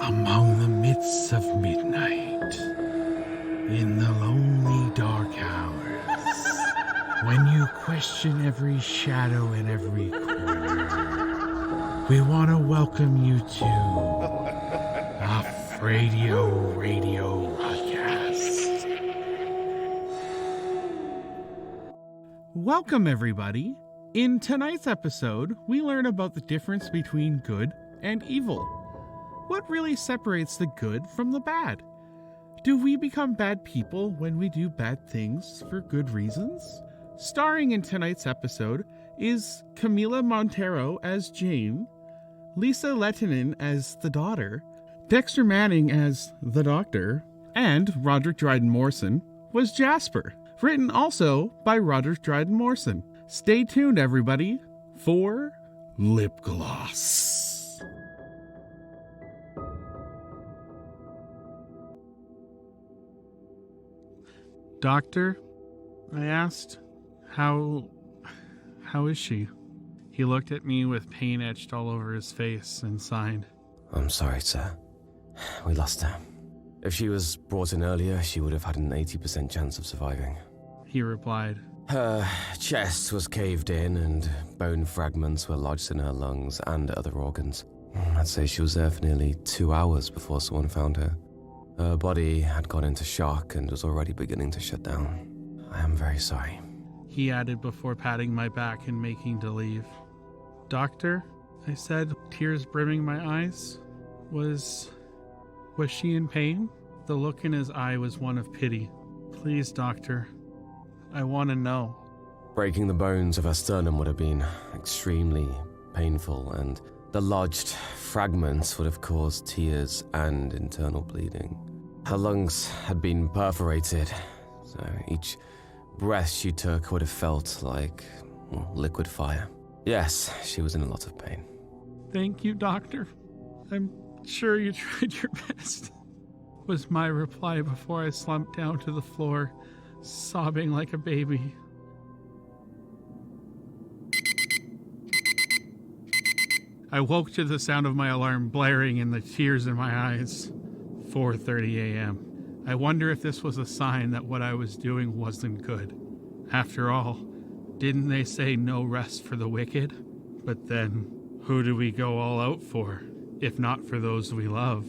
Among the midst of midnight, in the lonely dark hours, when you question every shadow in every corner, we want to welcome you to a Radio podcast. Welcome, everybody. In tonight's episode, we learn about the difference between good and evil. What really separates the good from the bad? Do we become bad people when we do bad things for good reasons? Starring in tonight's episode is Camila Montero as Jane, Lisa Lettinen as the daughter, Dexter Manning as the doctor, and Roderick Dryden Morrison was Jasper, written also by Roderick Dryden Morrison. Stay tuned, everybody, for Lipgloss. Doctor, I asked, how is she? He looked at me with pain etched all over his face and sighed. I'm sorry, sir. We lost her. If she was brought in earlier, she would have had an 80% chance of surviving. He replied. Her chest was caved in and bone fragments were lodged in her lungs and other organs. I'd say she was there for nearly 2 hours before someone found her. Her body had gone into shock and was already beginning to shut down. I am very sorry. He added before patting my back and making to leave. Doctor, I said, tears brimming my eyes. Was she in pain? The look in his eye was one of pity. Please, doctor, I want to know. Breaking the bones of her sternum would have been extremely painful, and the lodged fragments would have caused tears and internal bleeding. Her lungs had been perforated, so each breath she took would have felt like liquid fire. Yes, she was in a lot of pain. Thank you, doctor. I'm sure you tried your best, was my reply before I slumped down to the floor, sobbing like a baby. I woke to the sound of my alarm blaring and the tears in my eyes. 4:30 a.m. I wonder if this was a sign that what I was doing wasn't good. After all, didn't they say no rest for the wicked? But then, who do we go all out for, if not for those we love?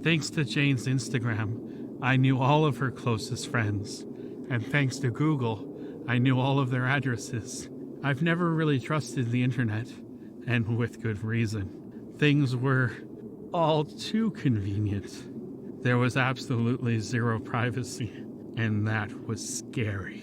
Thanks to Jane's Instagram, I knew all of her closest friends. And thanks to Google, I knew all of their addresses. I've never really trusted the internet, and with good reason. Things were all too convenient. There was absolutely zero privacy, and that was scary.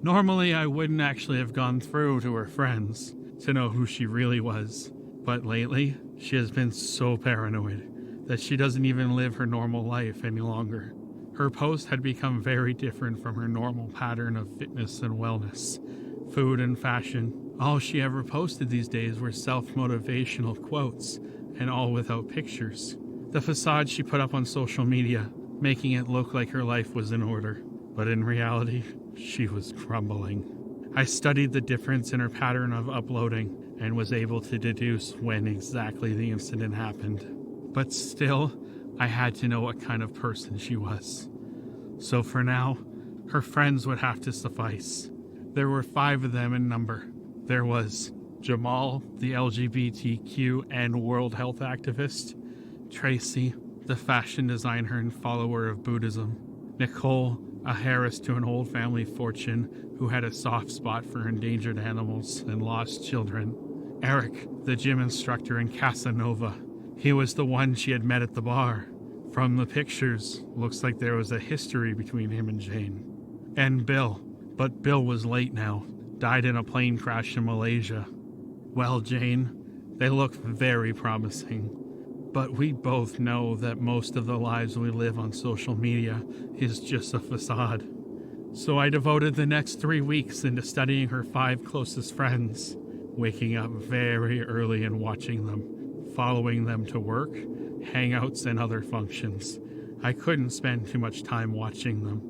Normally, I wouldn't actually have gone through to her friends to know who she really was, but lately, she has been so paranoid that she doesn't even live her normal life any longer. Her posts had become very different from her normal pattern of fitness and wellness, food and fashion. All she ever posted these days were self-motivational quotes, and all without pictures. The facade she put up on social media, making it look like her life was in order. But in reality, she was crumbling. I studied the difference in her pattern of uploading and was able to deduce when exactly the incident happened. But still, I had to know what kind of person she was. So for now, her friends would have to suffice. There were 5 of them in number. There was Jamal, the LGBTQ and World Health activist, Tracy, the fashion designer and follower of Buddhism, Nicole, a heiress to an old family fortune who had a soft spot for endangered animals and lost children, Eric, the gym instructor, and Casanova. He was the one she had met at the bar. From the pictures, looks like there was a history between him and Jane. And Bill, but Bill was late now. Died in a plane crash in Malaysia. Well, Jane, they look very promising. But we both know that most of the lives we live on social media is just a facade. So I devoted the next 3 weeks into studying her 5 closest friends, waking up very early and watching them, following them to work, hangouts, and other functions. I couldn't spend too much time watching them.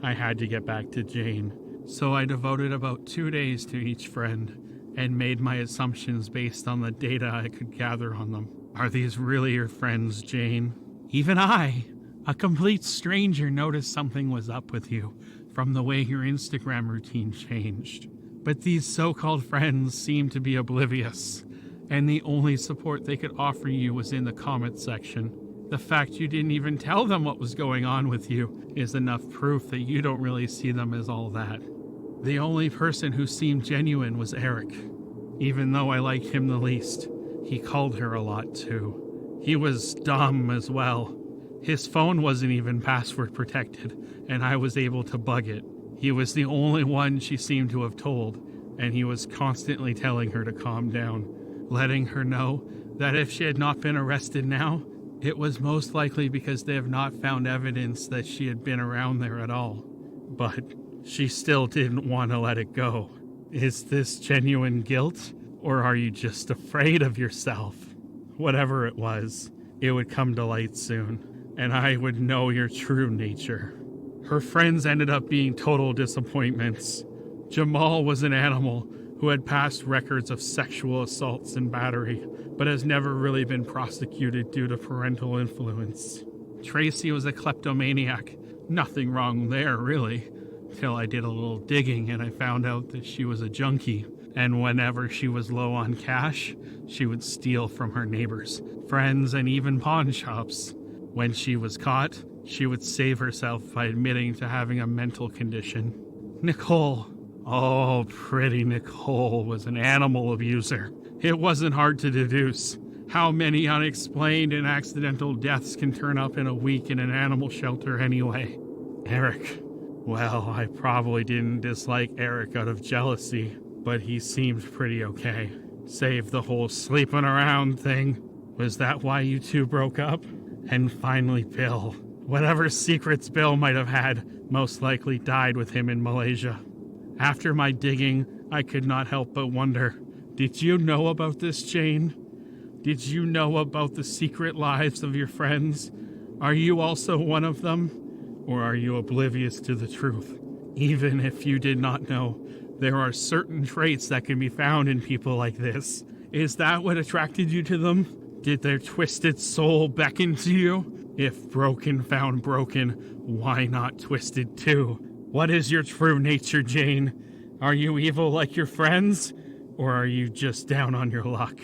I had to get back to Jane. So I devoted about 2 days to each friend and made my assumptions based on the data I could gather on them. Are these really your friends, Jane? Even I, a complete stranger, noticed something was up with you from the way your Instagram routine changed. But these so-called friends seem to be oblivious, and the only support they could offer you was in the comment section. The fact you didn't even tell them what was going on with you is enough proof that you don't really see them as all that. The only person who seemed genuine was Eric. Even though I like him the least, he called her a lot too. He was dumb as well. His phone wasn't even password protected, and I was able to bug it. He was the only one she seemed to have told, and he was constantly telling her to calm down, letting her know that if she had not been arrested now, it was most likely because they have not found evidence that she had been around there at all. But she still didn't want to let it go. Is this genuine guilt, or are you just afraid of yourself? Whatever it was, it would come to light soon, and I would know your true nature. Her friends ended up being total disappointments. Jamal was an animal who had past records of sexual assaults and battery, but has never really been prosecuted due to parental influence. Tracy was a kleptomaniac. Nothing wrong there, really, till I did a little digging and I found out that she was a junkie, and whenever she was low on cash, she would steal from her neighbors, friends, and even pawn shops. When she was caught, she would save herself by admitting to having a mental condition. Nicole, oh, pretty Nicole, was an animal abuser. It wasn't hard to deduce. How many unexplained and accidental deaths can turn up in a week in an animal shelter anyway? Eric. Well, I probably didn't dislike Eric out of jealousy, but he seemed pretty okay. Save the whole sleeping around thing. Was that why you two broke up? And finally, Bill. Whatever secrets Bill might have had most likely died with him in Malaysia. After my digging, I could not help but wonder, did you know about this, Jane? Did you know about the secret lives of your friends? Are you also one of them? Or are you oblivious to the truth? Even if you did not know, there are certain traits that can be found in people like this. Is that what attracted you to them? Did their twisted soul beckon to you? If broken found broken, why not twisted too? What is your true nature, Jane? Are you evil like your friends? Or are you just down on your luck?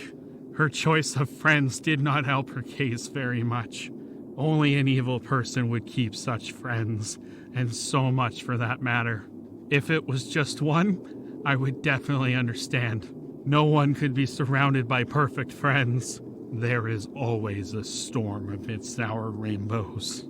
Her choice of friends did not help her case very much. Only an evil person would keep such friends, and so much for that matter. If it was just one, I would definitely understand. No one could be surrounded by perfect friends. There is always a storm amidst our rainbows.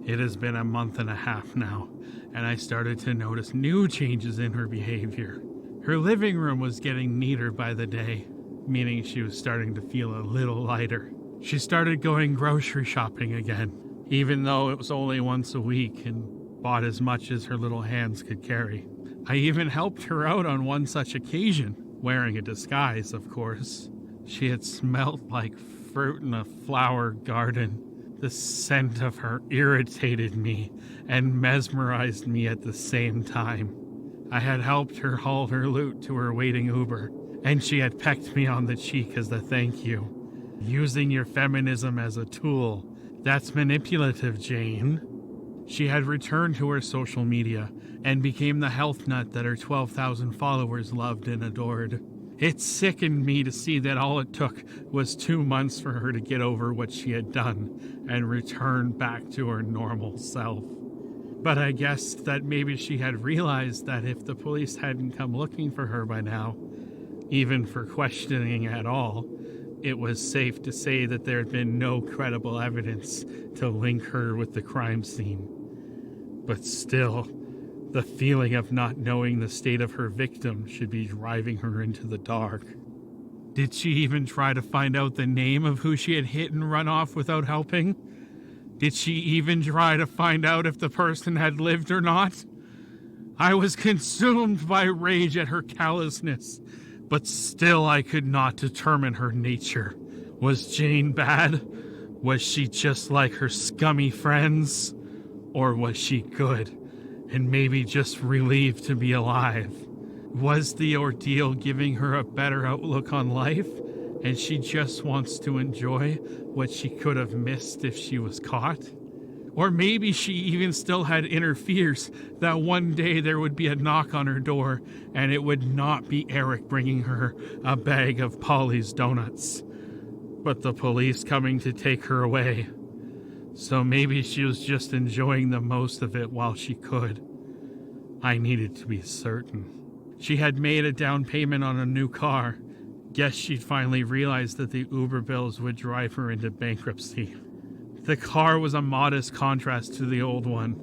It has been a month and a half now, and I started to notice new changes in her behavior. Her living room was getting neater by the day, meaning she was starting to feel a little lighter. She started going grocery shopping again, even though it was only once a week, and bought as much as her little hands could carry. I even helped her out on one such occasion, wearing a disguise, of course. She had smelled like fruit in a flower garden. The scent of her irritated me and mesmerized me at the same time. I had helped her haul her loot to her waiting Uber, and she had pecked me on the cheek as a thank you. Using your feminism as a tool, that's manipulative, Jane. She had returned to her social media and became the health nut that her 12,000 followers loved and adored. It sickened me to see that all it took was 2 months for her to get over what she had done and return back to her normal self. But I guess that maybe she had realized that if the police hadn't come looking for her by now, even for questioning at all, it was safe to say that there had been no credible evidence to link her with the crime scene. But still, the feeling of not knowing the state of her victim should be driving her into the dark. Did she even try to find out the name of who she had hit and run off without helping? Did she even try to find out if the person had lived or not? I was consumed by rage at her callousness, but still I could not determine her nature. Was Jane bad? Was she just like her scummy friends? Or was she good, and maybe just relieved to be alive? Was the ordeal giving her a better outlook on life? and she just wants to enjoy what she could have missed if she was caught. Or maybe she even still had inner fears that one day there would be a knock on her door and it would not be Eric bringing her a bag of Polly's donuts, but the police coming to take her away. So maybe she was just enjoying the most of it while she could. I needed to be certain. She had made a down payment on a new car. Guess she'd finally realized that the Uber bills would drive her into bankruptcy. The car was a modest contrast to the old one,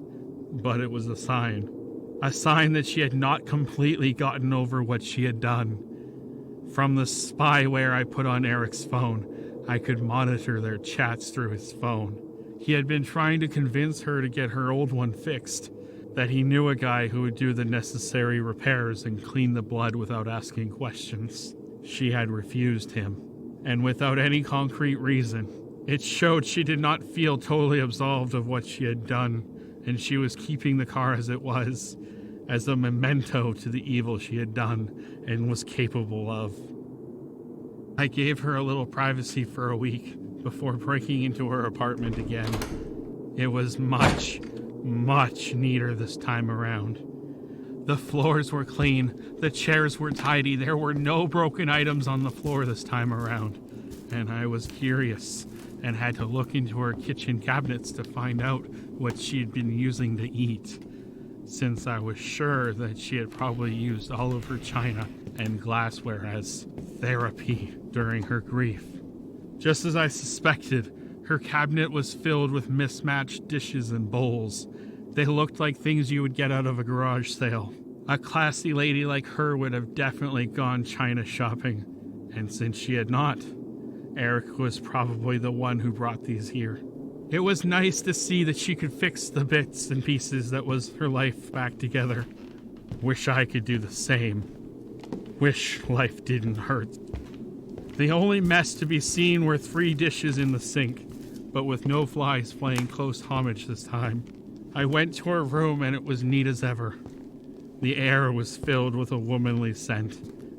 but it was a sign. A sign that she had not completely gotten over what she had done. From the spyware I put on Eric's phone, I could monitor their chats through his phone. He had been trying to convince her to get her old one fixed, that he knew a guy who would do the necessary repairs and clean the blood without asking questions. She had refused him, and without any concrete reason. It showed she did not feel totally absolved of what she had done, and she was keeping the car as it was, as a memento to the evil she had done and was capable of. I gave her a little privacy for a week before breaking into her apartment again. It was much, much neater this time around. The floors were clean, the chairs were tidy, there were no broken items on the floor this time around, and I was curious and had to look into her kitchen cabinets to find out what she had been using to eat, since I was sure that she had probably used all of her china and glassware as therapy during her grief. Just as I suspected, her cabinet was filled with mismatched dishes and bowls. They looked like things you would get out of a garage sale. A classy lady like her would have definitely gone china shopping, and since she had not, Eric was probably the one who brought these here. It was nice to see that she could fix the bits and pieces that was her life back together. Wish I could do the same. Wish life didn't hurt. The only mess to be seen were 3 dishes in the sink, but with no flies playing close homage this time. I went to her room and it was neat as ever. The air was filled with a womanly scent,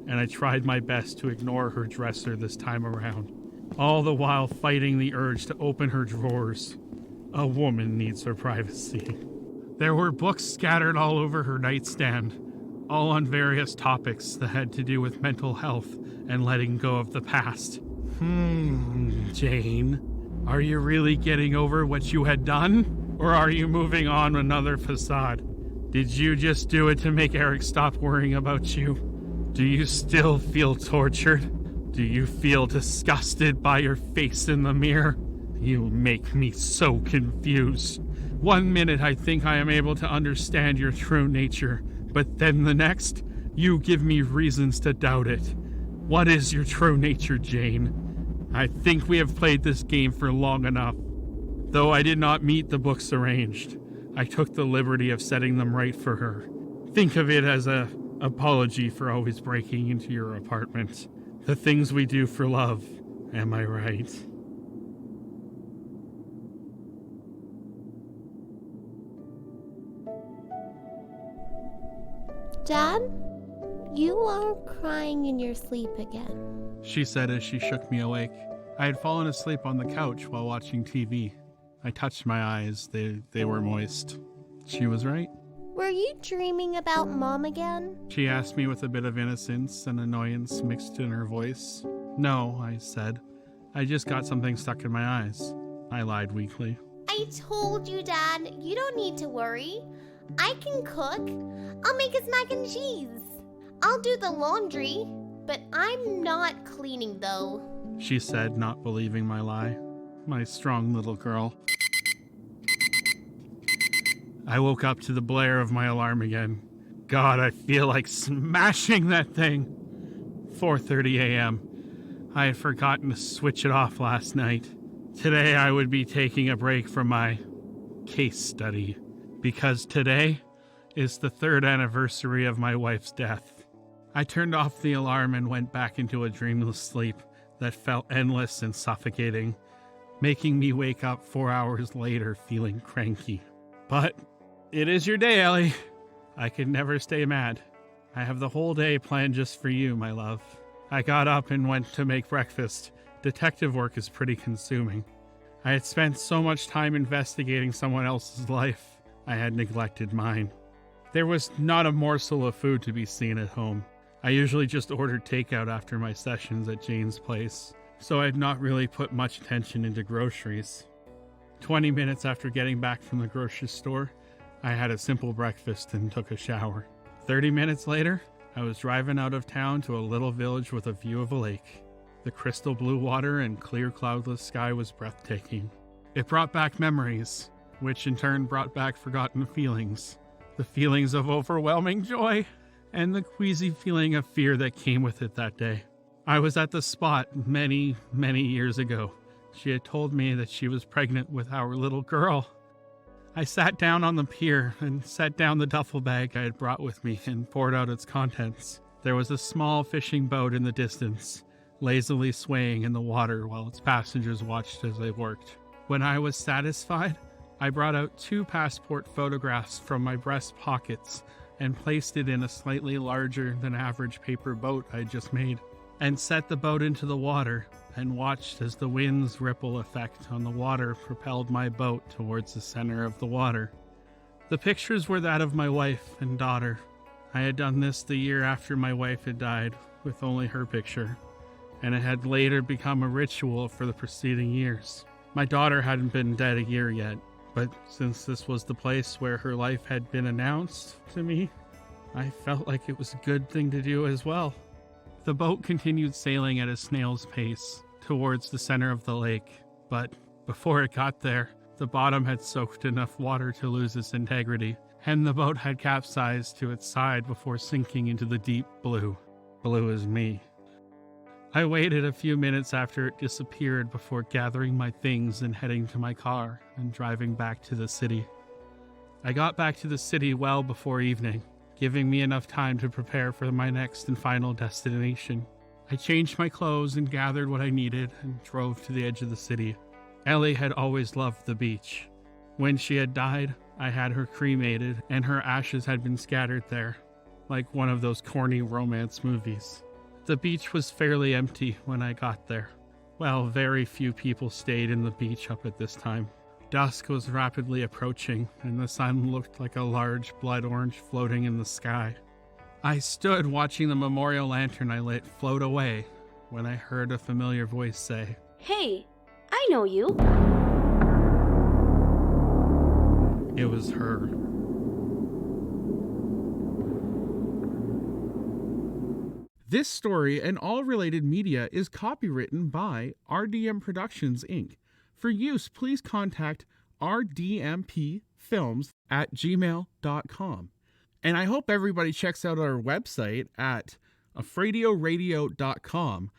and I tried my best to ignore her dresser this time around, all the while fighting the urge to open her drawers. A woman needs her privacy. There were books scattered all over her nightstand, all on various topics that had to do with mental health and letting go of the past. Jane, are you really getting over what you had done? Or are you moving on another facade? Did you just do it to make Eric stop worrying about you? Do you still feel tortured? Do you feel disgusted by your face in the mirror? You make me so confused. One minute I think I am able to understand your true nature, but then the next, you give me reasons to doubt it. What is your true nature, Jane? I think we have played this game for long enough. Though I did not meet the books arranged, I took the liberty of setting them right for her. Think of it as an apology for always breaking into your apartment. The things we do for love, am I right? Dad, you are crying in your sleep again. She said as she shook me awake. I had fallen asleep on the couch while watching TV. I touched my eyes. They were moist. She was right. Were you dreaming about Mom again? She asked me with a bit of innocence and annoyance mixed in her voice. No, I said. I just got something stuck in my eyes. I lied weakly. I told you, Dad, you don't need to worry. I can cook. I'll make us mac and cheese. I'll do the laundry, but I'm not cleaning though, she said, not believing my lie. My strong little girl. I woke up to the blare of my alarm again. God, I feel like smashing that thing. 4:30 a.m. I had forgotten to switch it off last night. Today I would be taking a break from my case study, because today is the 3rd anniversary of my wife's death. I turned off the alarm and went back into a dreamless sleep that felt endless and suffocating, making me wake up 4 hours later feeling cranky. But it is your day, Ellie. I could never stay mad. I have the whole day planned just for you, my love. I got up and went to make breakfast. Detective work is pretty consuming. I had spent so much time investigating someone else's life, I had neglected mine. There was not a morsel of food to be seen at home. I usually just ordered takeout after my sessions at Jane's place, so I had not really put much attention into groceries. 20 minutes after getting back from the grocery store, I had a simple breakfast and took a shower. 30 minutes later, I was driving out of town to a little village with a view of a lake. The crystal blue water and clear cloudless sky was breathtaking. It brought back memories, which in turn brought back forgotten feelings. The feelings of overwhelming joy and the queasy feeling of fear that came with it that day. I was at the spot many, many years ago. She had told me that she was pregnant with our little girl. I sat down on the pier and set down the duffel bag I had brought with me and poured out its contents. There was a small fishing boat in the distance, lazily swaying in the water while its passengers watched as I worked. When I was satisfied, I brought out 2 passport photographs from my breast pockets and placed it in a slightly larger than average paper boat I just made, and set the boat into the water and watched as the wind's ripple effect on the water propelled my boat towards the center of the water. The pictures were that of my wife and daughter. I had done this the year after my wife had died, with only her picture, and it had later become a ritual for the preceding years. My daughter hadn't been dead a year yet, but since this was the place where her life had been announced to me, I felt like it was a good thing to do as well. The boat continued sailing at a snail's pace towards the center of the lake, but before it got there, the bottom had soaked enough water to lose its integrity, and the boat had capsized to its side before sinking into the deep blue. Blue as me. I waited a few minutes after it disappeared before gathering my things and heading to my car and driving back to the city. I got back to the city well before evening, giving me enough time to prepare for my next and final destination. I changed my clothes and gathered what I needed and drove to the edge of the city. Ellie had always loved the beach. When she had died, I had her cremated and her ashes had been scattered there, like one of those corny romance movies. The beach was fairly empty when I got there. Well, very few people stayed in the beach up at this time. Dusk was rapidly approaching, and the sun looked like a large blood orange floating in the sky. I stood watching the memorial lantern I lit float away when I heard a familiar voice say, "Hey, I know you." It was her. This story and all related media is copywritten by RDM Productions, Inc. For use, please contact rdmpfilms@gmail.com. And I hope everybody checks out our website at afradioradio.com